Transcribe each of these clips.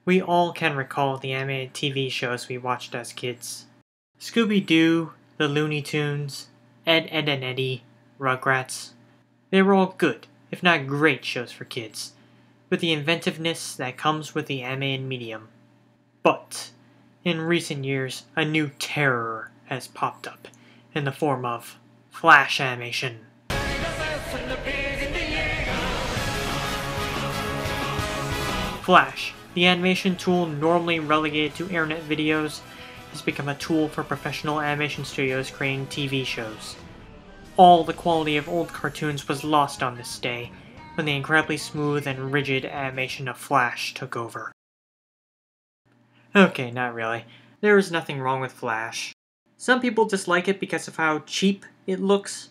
We all can recall the animated TV shows we watched as kids. Scooby-Doo, the Looney Tunes, Ed, Edd and Eddy, Rugrats. They were all good, if not great shows for kids, with the inventiveness that comes with the animated medium. But, in recent years, a new terror has popped up in the form of Flash animation. Flash, the animation tool normally relegated to internet videos, has become a tool for professional animation studios creating TV shows. All the quality of old cartoons was lost on this day, when the incredibly smooth and rigid animation of Flash took over. Okay, not really. There is nothing wrong with Flash. Some people dislike it because of how cheap it looks,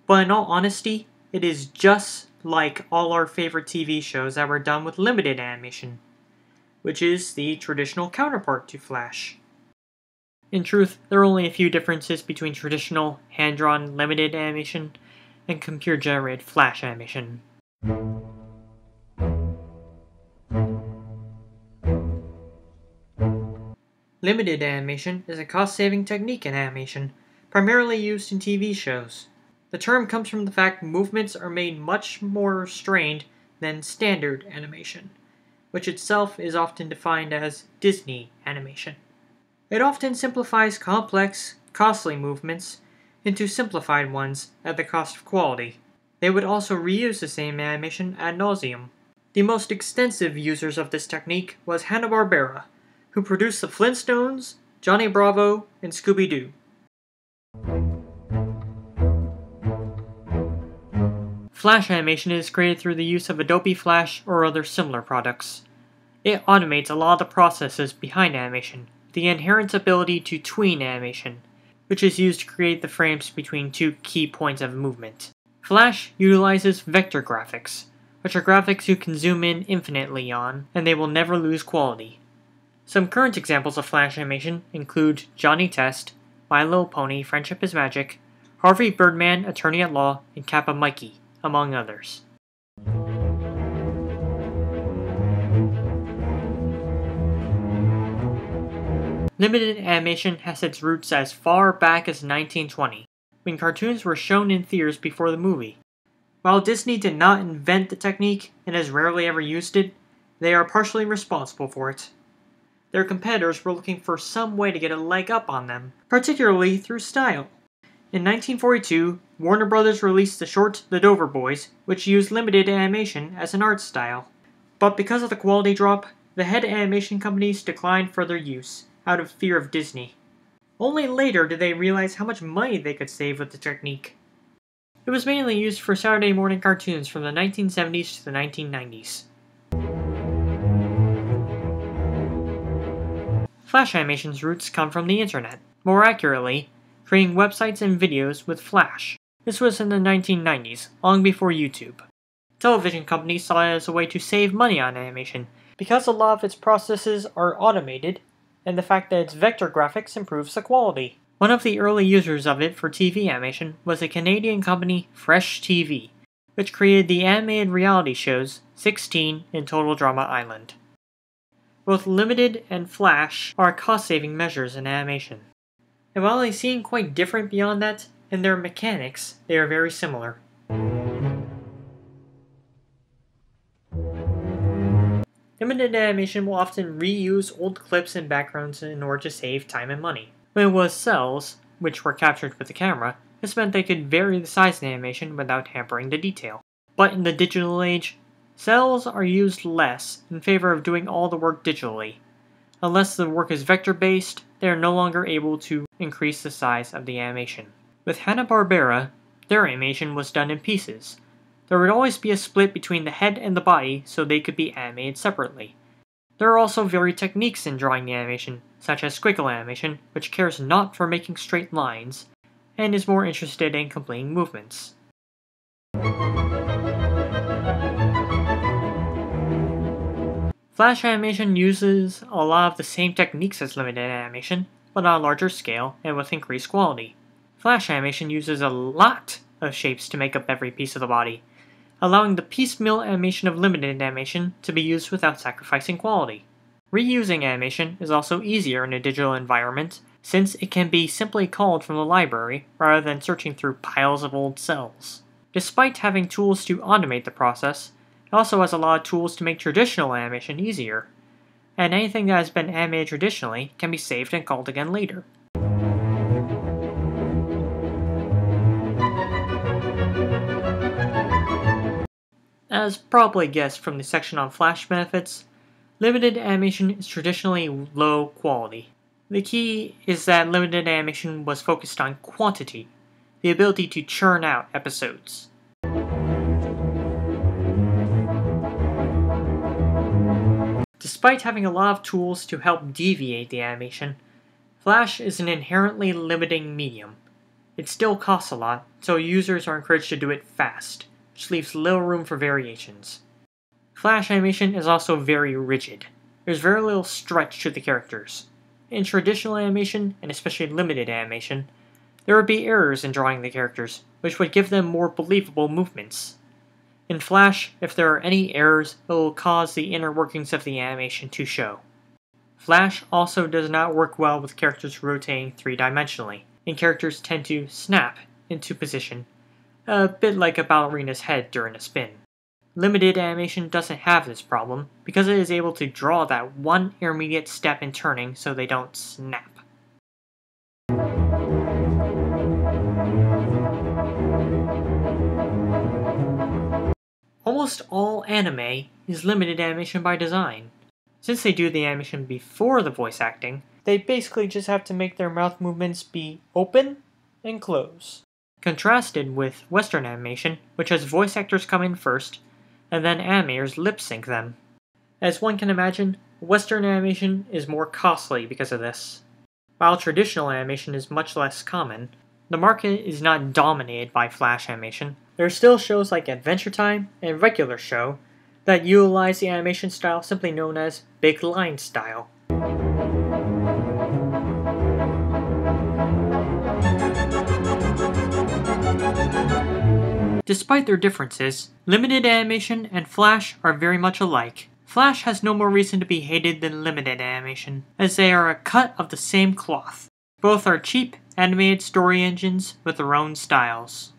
but in all honesty, it is just like all our favorite TV shows that were done with limited animation, which is the traditional counterpart to Flash. In truth, there are only a few differences between traditional, hand-drawn, limited animation and computer-generated Flash animation. Limited animation is a cost-saving technique in animation, primarily used in TV shows. The term comes from the fact movements are made much more restrained than standard animation, which itself is often defined as Disney animation. It often simplifies complex, costly movements into simplified ones at the cost of quality. They would also reuse the same animation ad nauseum. The most extensive users of this technique was Hanna-Barbera, who produced the Flintstones, Johnny Bravo, and Scooby-Doo. Flash animation is created through the use of Adobe Flash or other similar products. It automates a lot of the processes behind animation, the inherent ability to tween animation, which is used to create the frames between two key points of movement. Flash utilizes vector graphics, which are graphics you can zoom in infinitely on, and they will never lose quality. Some current examples of Flash animation include Johnny Test, My Little Pony, Friendship is Magic, Harvey Birdman, Attorney at Law, and Kappa Mikey, among others. Limited animation has its roots as far back as 1920, when cartoons were shown in theaters before the movie. While Disney did not invent the technique and has rarely ever used it, they are partially responsible for it. Their competitors were looking for some way to get a leg up on them, particularly through style. In 1942, Warner Bros. Released the short The Dover Boys, which used limited animation as an art style. But because of the quality drop, the head animation companies declined further use, out of fear of Disney. Only later did they realize how much money they could save with the technique. It was mainly used for Saturday morning cartoons from the 1970s to the 1990s. Flash animation's roots come from the internet. More accurately, creating websites and videos with Flash. This was in the 1990s, long before YouTube. Television companies saw it as a way to save money on animation, because a lot of its processes are automated, and the fact that its vector graphics improves the quality. One of the early users of it for TV animation was the Canadian company Fresh TV, which created the animated reality shows 16 and Total Drama Island. Both Limited and Flash are cost-saving measures in animation. And while they seem quite different beyond that, in their mechanics, they are very similar. Limited animation will often reuse old clips and backgrounds in order to save time and money. When it was cells, which were captured with the camera, this meant they could vary the size of the animation without hampering the detail. But in the digital age, cells are used less in favor of doing all the work digitally. Unless the work is vector-based, they are no longer able to increase the size of the animation. With Hanna-Barbera, their animation was done in pieces. There would always be a split between the head and the body so they could be animated separately. There are also varied techniques in drawing the animation, such as squiggle animation, which cares not for making straight lines, and is more interested in completing movements. Flash animation uses a lot of the same techniques as limited animation, but on a larger scale and with increased quality. Flash animation uses a lot of shapes to make up every piece of the body, allowing the piecemeal animation of limited animation to be used without sacrificing quality. Reusing animation is also easier in a digital environment, since it can be simply called from the library rather than searching through piles of old cells. Despite having tools to automate the process, it also has a lot of tools to make traditional animation easier, and anything that has been animated traditionally can be saved and called again later. As probably guessed from the section on Flash benefits, limited animation is traditionally low quality. The key is that limited animation was focused on quantity, the ability to churn out episodes. Despite having a lot of tools to help deviate the animation, Flash is an inherently limiting medium. It still costs a lot, so users are encouraged to do it fast, which leaves little room for variations. Flash animation is also very rigid. There's very little stretch to the characters. In traditional animation, and especially limited animation, there would be errors in drawing the characters, which would give them more believable movements. In Flash, if there are any errors, it will cause the inner workings of the animation to show. Flash also does not work well with characters rotating three-dimensionally, and characters tend to snap into position, a bit like a ballerina's head during a spin. Limited animation doesn't have this problem, because it is able to draw that one intermediate step in turning so they don't snap. Almost all anime is limited animation by design. Since they do the animation before the voice acting, they basically just have to make their mouth movements be open and close. Contrasted with Western animation, which has voice actors come in first, and then animators lip sync them. As one can imagine, Western animation is more costly because of this. While traditional animation is much less common, the market is not dominated by Flash animation. There are still shows like Adventure Time and Regular Show that utilize the animation style simply known as Big Line style. Despite their differences, limited animation and Flash are very much alike. Flash has no more reason to be hated than limited animation, as they are a cut of the same cloth. Both are cheap, animated story engines with their own styles.